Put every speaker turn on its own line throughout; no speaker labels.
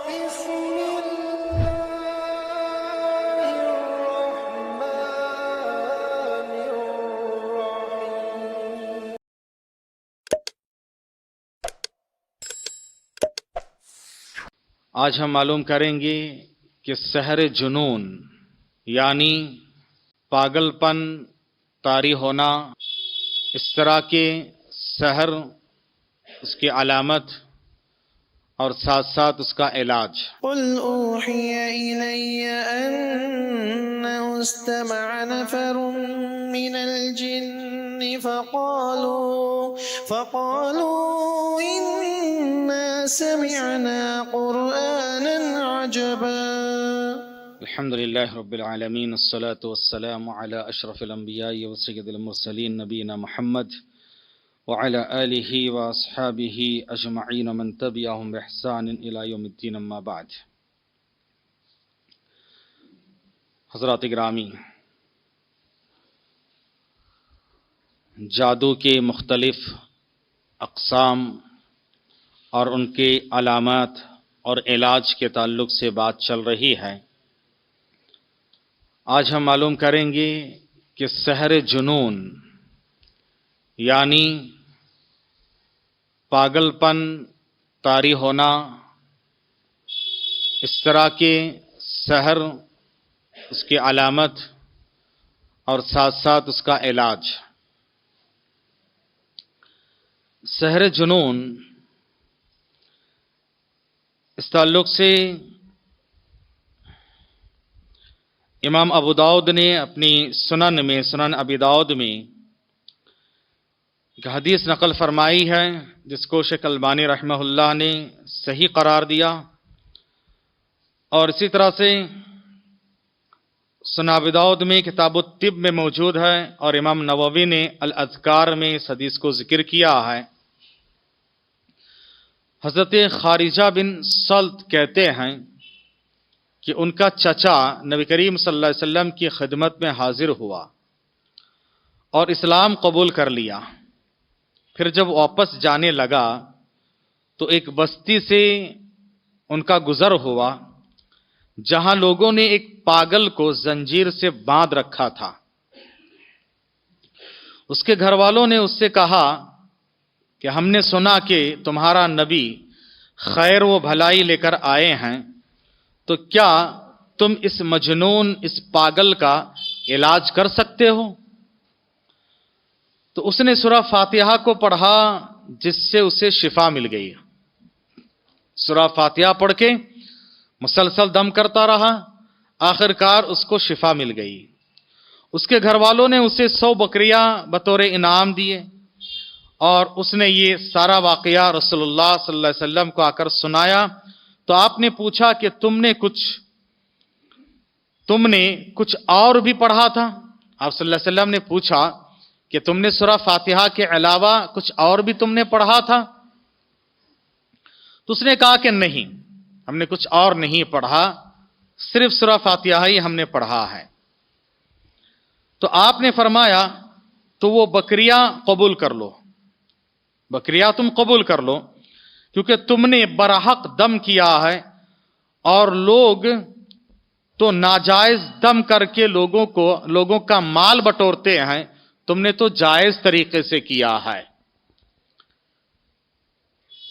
بسم الله الرحمن الرحيم.
آج ہم معلوم کریں گے کہ سحر جنون یعنی پاگل پن طاری ہونا، اس طرح کے سحر، اس کی علامت اور ساتھ ساتھ اس کا علاج۔
قل أوحي إلي أنه استمع نفر من الجن فقالوا إنا سمعنا قرآنا عجبا.
الحمد للہ رب العالمین، الصلاة والسلام على اشرف الانبیاء وسید المرسلین نبینا محمد وعلى آلہ واصحابہ اجمعین ومن تبعہم بإحسان الى یوم الدین، اما بعد۔ حضرات گرامی، جادو کے مختلف اقسام اور ان کے علامات اور علاج کے تعلق سے بات چل رہی ہے۔ آج ہم معلوم کریں گے کہ سحر جنون یعنی پاگل پن طاری ہونا، اس طرح کے سحر، اس کی علامت اور ساتھ ساتھ اس کا علاج۔ سحر جنون، اس تعلق سے امام ابو داؤد نے اپنی سنن ابی داؤد میں ایک حدیث نقل فرمائی ہے، جس کو شیخ البانی رحمہ اللہ نے صحیح قرار دیا، اور اسی طرح سے سنن ابی داؤد میں کتاب الطب میں موجود ہے، اور امام نووی نے الاذکار میں اس حدیث کو ذکر کیا ہے۔ حضرت خارجہ بن سلط کہتے ہیں کہ ان کا چچا نبی کریم صلی اللہ علیہ وسلم کی خدمت میں حاضر ہوا اور اسلام قبول کر لیا۔ پھر جب واپس جانے لگا تو ایک بستی سے ان کا گزر ہوا جہاں لوگوں نے ایک پاگل کو زنجیر سے باندھ رکھا تھا۔ اس کے گھر والوں نے اس سے کہا کہ ہم نے سنا کہ تمہارا نبی خیر و بھلائی لے کر آئے ہیں، تو کیا تم اس مجنون، اس پاگل کا علاج کر سکتے ہو؟ تو اس نے سورہ فاتحہ کو پڑھا، جس سے اسے شفا مل گئی۔ سورہ فاتحہ پڑھ کے مسلسل دم کرتا رہا، آخر کار اس کو شفا مل گئی۔ اس کے گھر والوں نے اسے 100 بکریاں بطور انعام دیے، اور اس نے یہ سارا واقعہ رسول اللہ صلی اللہ علیہ وسلم کو آ کر سنایا۔ تو آپ نے پوچھا کہ تم نے کچھ اور بھی پڑھا تھا؟ آپ صلی اللہ علیہ وسلم نے پوچھا کہ تم نے سورہ فاتحہ کے علاوہ کچھ اور بھی تم نے پڑھا تھا؟ تو اس نے کہا کہ نہیں، ہم نے کچھ اور نہیں پڑھا، صرف سورہ فاتحہ ہی ہم نے پڑھا ہے۔ تو آپ نے فرمایا تو وہ بکریاں قبول کر لو، بکریاں تم قبول کر لو، کیونکہ تم نے برحق دم کیا ہے، اور لوگ تو ناجائز دم کر کے لوگوں کا مال بٹورتے ہیں، تم نے تو جائز طریقے سے کیا ہے۔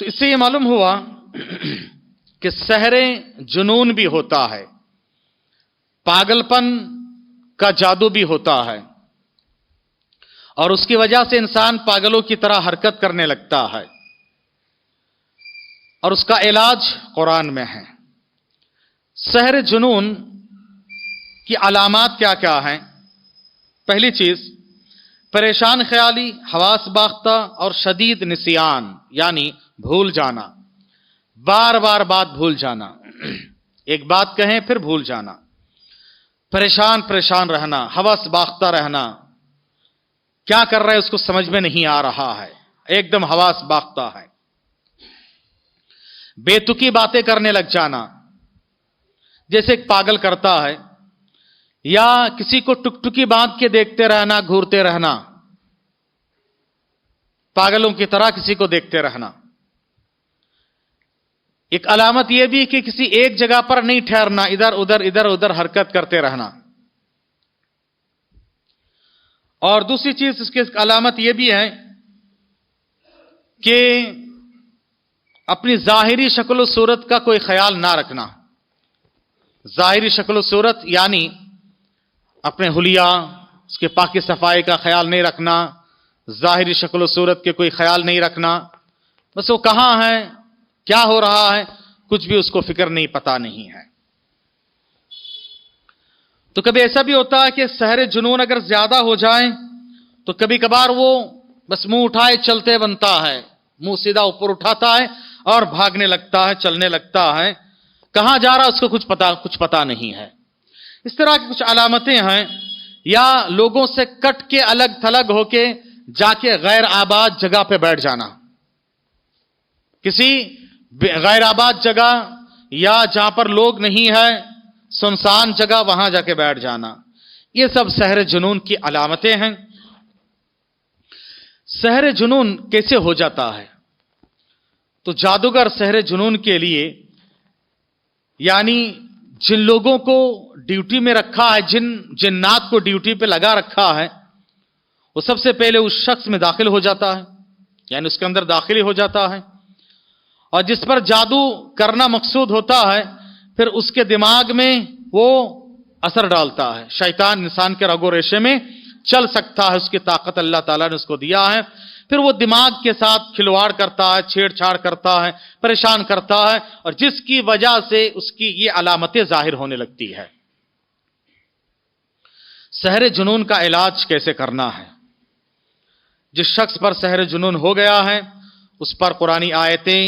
تو اس سے یہ معلوم ہوا کہ سحر جنون بھی ہوتا ہے، پاگل پن کا جادو بھی ہوتا ہے، اور اس کی وجہ سے انسان پاگلوں کی طرح حرکت کرنے لگتا ہے، اور اس کا علاج قرآن میں ہے۔ سحر جنون کی علامات کیا کیا ہیں؟ پہلی چیز، پریشان خیالی، حواس باختہ اور شدید نسیان یعنی بھول جانا، بار بار بات بھول جانا، ایک بات کہیں پھر بھول جانا، پریشان رہنا، حواس باختہ رہنا، کیا کر رہا ہے اس کو سمجھ میں نہیں آ رہا ہے، ایک دم حواس باختہ ہے، بے تکی باتیں کرنے لگ جانا، جیسے ایک پاگل کرتا ہے، یا کسی کو ٹکٹکی باندھ کے دیکھتے رہنا، گھورتے رہنا، پاگلوں کی طرح کسی کو دیکھتے رہنا۔ ایک علامت یہ بھی کہ کسی ایک جگہ پر نہیں ٹھہرنا، ادھر ادھر حرکت کرتے رہنا. اور دوسری چیز اس کی علامت یہ بھی ہے کہ اپنی ظاہری شکل و صورت کا کوئی خیال نہ رکھنا. ظاہری شکل و صورت یعنی اپنے حلیہ، اس کے پاکی صفائی کا خیال نہیں رکھنا، ظاہری شکل و صورت کے کوئی خیال نہیں رکھنا. بس وہ کہاں ہے، کیا ہو رہا ہے، کچھ بھی اس کو فکر نہیں، پتا نہیں ہے. تو کبھی ایسا بھی ہوتا ہے کہ سحر جنون اگر زیادہ ہو جائیں تو کبھی کبھار وہ بس منہ اٹھائے چلتے بنتا ہے، منہ سیدھا اوپر اٹھاتا ہے اور بھاگنے لگتا ہے، چلنے لگتا ہے. کہاں جا رہا اس کو کچھ پتا نہیں ہے. اس طرح کی کچھ علامتیں ہیں. یا لوگوں سے کٹ کے الگ تھلگ ہو کے جا کے غیر آباد جگہ پہ بیٹھ جانا، کسی غیر آباد جگہ یا جہاں پر لوگ نہیں ہے، سنسان جگہ، وہاں جا کے بیٹھ جانا. یہ سب سحر جنون کی علامتیں ہیں. سحر جنون کیسے ہو جاتا ہے؟ تو جادوگر سحر جنون کے لیے یعنی جن لوگوں کو ڈیوٹی میں رکھا ہے، جن جنات کو ڈیوٹی پہ لگا رکھا ہے، وہ سب سے پہلے اس شخص میں داخل ہو جاتا ہے، یعنی اس کے اندر داخل ہو جاتا ہے. اور جس پر جادو کرنا مقصود ہوتا ہے پھر اس کے دماغ میں وہ اثر ڈالتا ہے. شیطان انسان کے رگ و ریشے میں چل سکتا ہے، اس کی طاقت اللہ تعالیٰ نے اس کو دیا ہے. پھر وہ دماغ کے ساتھ کھلواڑ کرتا ہے، چھیڑ چھاڑ کرتا ہے، پریشان کرتا ہے، اور جس کی وجہ سے اس کی یہ علامتیں ظاہر ہونے لگتی ہے. سحر جنون کا علاج کیسے کرنا ہے؟ جس شخص پر سحر جنون ہو گیا ہے اس پر قرآنی آیتیں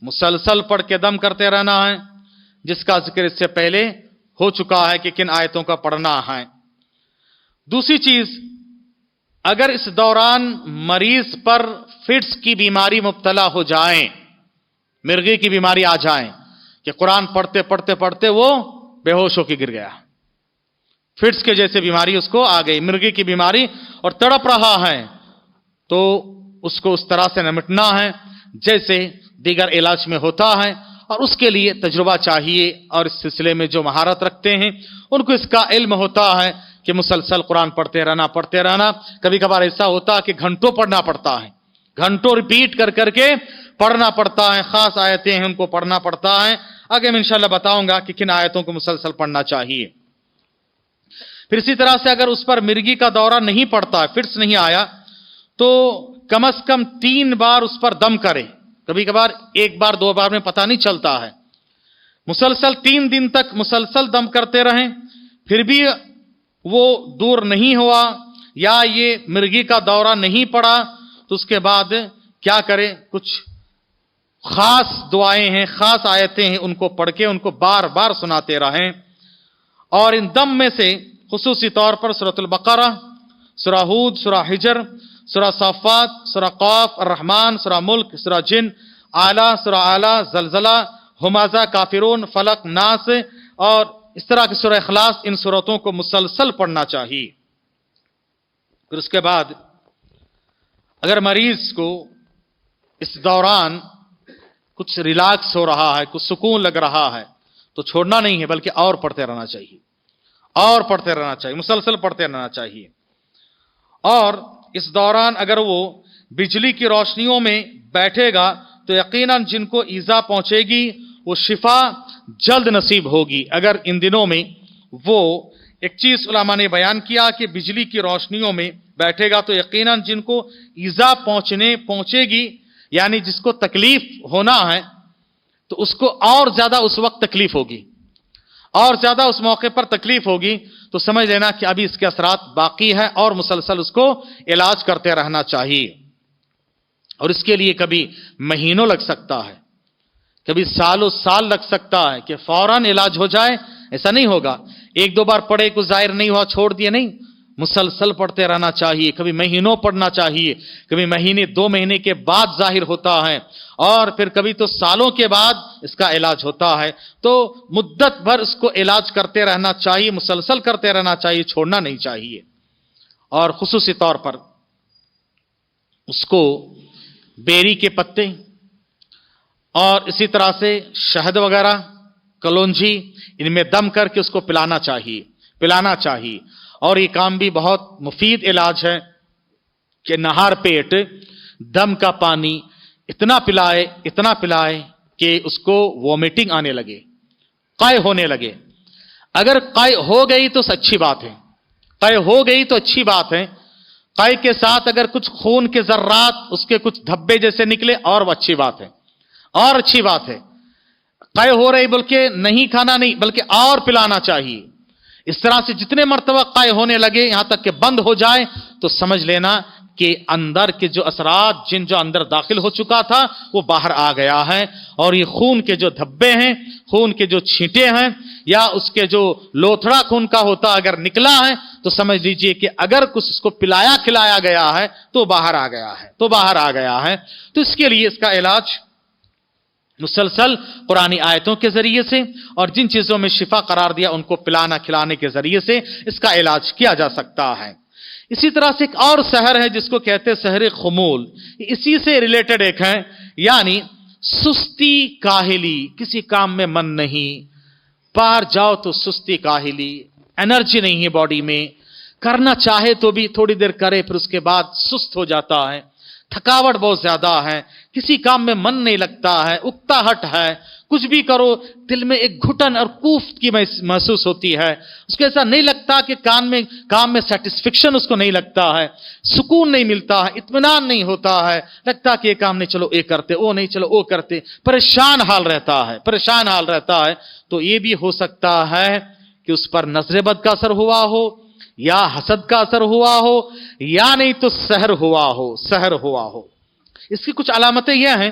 مسلسل پڑھ کے دم کرتے رہنا ہے، جس کا ذکر اس سے پہلے ہو چکا ہے کہ کن آیتوں کا پڑھنا ہے. دوسری چیز، اگر اس دوران مریض پر فٹس کی بیماری مبتلا ہو جائیں، مرغی کی بیماری آ جائیں کہ قرآن پڑھتے وہ بے ہوش ہو کے گر گیا، فٹس کے جیسے بیماری اس کو آ گئی، مرغی کی بیماری، اور تڑپ رہا ہے، تو اس کو اس طرح سے نمٹنا ہے جیسے دیگر علاج میں ہوتا ہے. اور اس کے لیے تجربہ چاہیے، اور اس سلسلے میں جو مہارت رکھتے ہیں ان کو اس کا علم ہوتا ہے کہ مسلسل قرآن پڑھتے رہنا. کبھی کبھار ایسا ہوتا ہے کہ گھنٹوں پڑھنا پڑتا ہے، گھنٹوں ریپیٹ کر کے پڑھنا پڑتا ہے. خاص آیتیں ہیں ان کو پڑھنا پڑتا ہے. آگے میں انشاءاللہ بتاؤں گا کہ کن آیتوں کو مسلسل پڑھنا چاہیے. پھر اسی طرح سے اگر اس پر مرگی کا دورہ نہیں پڑتا ہے، فٹس نہیں آیا، تو کم از کم 3 بار اس پر دم کرے. کبھی کبھار 1 بار 2 بار میں پتہ نہیں چلتا ہے. مسلسل 3 دن تک مسلسل دم کرتے رہیں، پھر بھی وہ دور نہیں ہوا یا یہ مرگی کا دورہ نہیں پڑا، تو اس کے بعد کیا کرے؟ کچھ خاص دعائیں ہیں، خاص آیتیں ہیں، ان کو پڑھ کے ان کو بار بار سناتے رہیں. اور ان دم میں سے خصوصی طور پر سورۃ البقرہ، سورہ ہود، سورہ حجر، سورہ صافات، سورہ قاف، الرحمن، سورہ ملک، سورہ جن، سورہ اعلیٰ، زلزلہ، ہمازہ، کافرون، فلق، ناس، اور اس طرح کی سورہ اخلاص، ان سورتوں کو مسلسل پڑھنا چاہیے. پھر اس کے بعد اگر مریض کو اس دوران کچھ ریلیکس ہو رہا ہے، کچھ سکون لگ رہا ہے، تو چھوڑنا نہیں ہے بلکہ اور پڑھتے رہنا چاہیے، اور پڑھتے رہنا چاہیے، مسلسل پڑھتے رہنا چاہیے. اور اس دوران اگر وہ بجلی کی روشنیوں میں بیٹھے گا تو یقیناً جن کو ایذا پہنچے گی وہ شفا جلد نصیب ہوگی. اگر ان دنوں میں وہ ایک چیز علماء نے بیان کیا کہ بجلی کی روشنیوں میں بیٹھے گا تو یقیناً جن کو ایذا پہنچے گی، یعنی جس کو تکلیف ہونا ہے، تو اس کو اور زیادہ اس وقت تکلیف ہوگی، اور زیادہ اس موقع پر تکلیف ہوگی. تو سمجھ لینا کہ ابھی اس کے اثرات باقی ہیں اور مسلسل اس کو علاج کرتے رہنا چاہیے. اور اس کے لیے کبھی مہینوں لگ سکتا ہے، کبھی سالوں سال لگ سکتا ہے کہ فوراً علاج ہو جائے، ایسا نہیں ہوگا. 1-2 بار پڑھے کچھ ظاہر نہیں ہوا چھوڑ دیے، نہیں، مسلسل پڑھتے رہنا چاہیے. کبھی مہینوں پڑھنا چاہیے، کبھی مہینے 2 مہینے کے بعد ظاہر ہوتا ہے، اور پھر کبھی تو سالوں کے بعد اس کا علاج ہوتا ہے. تو مدت بھر اس کو علاج کرتے رہنا چاہیے، مسلسل کرتے رہنا چاہیے، چھوڑنا نہیں چاہیے. اور خصوصی طور پر اس کو بیری کے پتے اور اسی طرح سے شہد وغیرہ، کلونجی، ان میں دم کر کے اس کو پلانا چاہیے. اور یہ کام بھی بہت مفید علاج ہے کہ نہار پیٹ دم کا پانی اتنا پلائے کہ اس کو وومیٹنگ آنے لگے، قے ہونے لگے. اگر قے ہو گئی تو اچھی بات ہے. قے کے ساتھ اگر کچھ خون کے ذرات اس کے کچھ دھبے جیسے نکلے اور وہ اچھی بات ہے. قے ہو رہی بلکہ نہیں کھانا نہیں بلکہ اور پلانا چاہیے. اس طرح سے جتنے مرتبہ قے ہونے لگے یہاں تک کہ بند ہو جائے تو سمجھ لینا کہ اندر کے جو اثرات جو اندر داخل ہو چکا تھا وہ باہر آ گیا ہے. اور یہ خون کے جو دھبے ہیں، خون کے جو چھینٹے ہیں، یا اس کے جو لوتھڑا خون کا ہوتا اگر نکلا ہے تو سمجھ لیجئے کہ اگر کچھ اس کو پلایا کھلایا گیا ہے تو باہر آ گیا ہے. تو اس کے لیے اس کا علاج مسلسل قرآنی آیتوں کے ذریعے سے اور جن چیزوں میں شفا قرار دیا ان کو پلانا کھلانے کے ذریعے سے اس کا علاج کیا جا سکتا ہے. اسی طرح سے ایک اور سحر ہے جس کو کہتے ہیں سحر خمول. اسی سے ریلیٹڈ ایک ہے، یعنی سستی کاہلی، کسی کام میں من نہیں، باہر جاؤ تو سستی کاہلی، انرجی نہیں ہے باڈی میں، کرنا چاہے تو بھی تھوڑی دیر کرے پھر اس کے بعد سست ہو جاتا ہے، تھکاوٹ بہت زیادہ ہے، کسی کام میں من نہیں لگتا ہے، اکتا ہٹ ہے، کچھ بھی کرو دل میں ایک گھٹن اور کوفت کی محسوس ہوتی ہے، اس کو ایسا نہیں لگتا کہ کام میں سیٹسفیکشن اس کو نہیں لگتا ہے، سکون نہیں ملتا ہے، اطمینان نہیں ہوتا ہے، لگتا کہ یہ کام نہیں چلو یہ کرتے، وہ نہیں چلو وہ کرتے، پریشان حال رہتا ہے. تو یہ بھی ہو سکتا ہے کہ اس پر نظر بد کا اثر ہوا ہو، یا حسد کا اثر ہوا ہو، یا نہیں تو سحر ہوا ہو. اس کی کچھ علامتیں یہ ہیں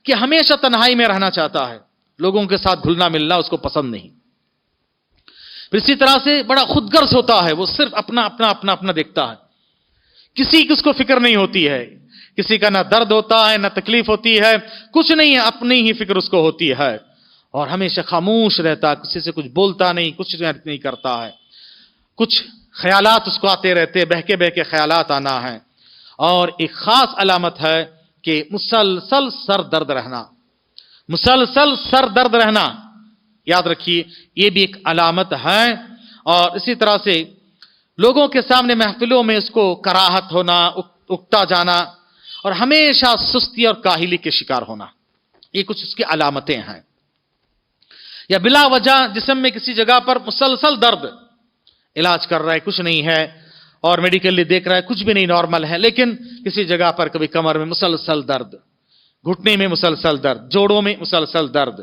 کہ ہمیشہ تنہائی میں رہنا چاہتا ہے، لوگوں کے ساتھ گھلنا ملنا اس کو پسند نہیں. پھر اسی طرح سے بڑا خود غرض ہوتا ہے، وہ صرف اپنا دیکھتا ہے، کسی کی اس کو فکر نہیں ہوتی ہے، کسی کا نہ درد ہوتا ہے نہ تکلیف ہوتی ہے، کچھ نہیں ہے، اپنی ہی فکر اس کو ہوتی ہے. اور ہمیشہ خاموش رہتا، کسی سے کچھ بولتا نہیں، کچھ نہیں کرتا ہے. کچھ خیالات اس کو آتے رہتے، بہکے خیالات آنا ہے. اور ایک خاص علامت ہے کہ مسلسل سر درد رہنا، یاد رکھیے یہ بھی ایک علامت ہے. اور اسی طرح سے لوگوں کے سامنے محفلوں میں اس کو کراہت ہونا، اکتا جانا، اور ہمیشہ سستی اور کاہلی کے شکار ہونا، یہ کچھ اس کی علامتیں ہیں. یا بلا وجہ جسم میں کسی جگہ پر مسلسل درد، علاج کر رہا ہے کچھ نہیں ہے، اور میڈیکلی دیکھ رہا ہے کچھ بھی نہیں نارمل ہے، لیکن کسی جگہ پر کبھی کمر میں مسلسل درد، گھٹنے میں مسلسل درد، جوڑوں میں مسلسل درد،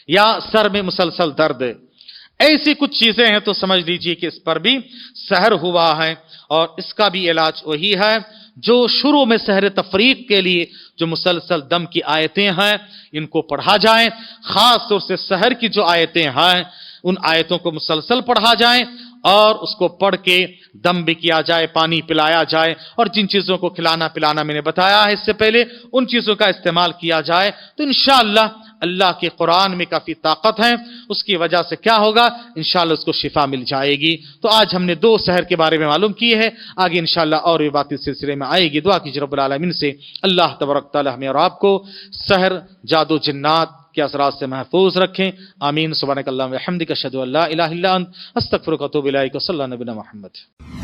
یا سر میں مسلسل درد، ایسی کچھ چیزیں ہیں تو سمجھ لیجئے کہ اس پر بھی سحر ہوا ہے. اور اس کا بھی علاج وہی ہے جو شروع میں سحر تفریق کے لیے جو مسلسل دم کی آیتیں ہیں ان کو پڑھا جائیں، خاص طور سے سحر کی جو آیتیں ہیں ان آیتوں کو مسلسل پڑھا جائیں، اور اس کو پڑھ کے دم بھی کیا جائے، پانی پلایا جائے، اور جن چیزوں کو کھلانا پلانا میں نے بتایا ہے اس سے پہلے ان چیزوں کا استعمال کیا جائے تو انشاءاللہ اللہ کے قرآن میں کافی طاقت ہے. اس کی وجہ سے کیا ہوگا، انشاءاللہ اس کو شفا مل جائے گی. تو آج ہم نے 2 سحر کے بارے میں معلوم کی ہے، آگے انشاءاللہ اور بھی بات اس سلسلے میں آئے گی. دعا کیجیے رب العالمین سے اللہ تبارک تعالی ہمیں اور آپ کو سحر، جادو، جنات کے اثرات سے محفوظ رکھیں. آمین. سبحانک اللہم و بحمدک، اشہدو ان لا الہ الا انت، استغفرک و اتوب الیک. صلی اللہ علیہ محمد.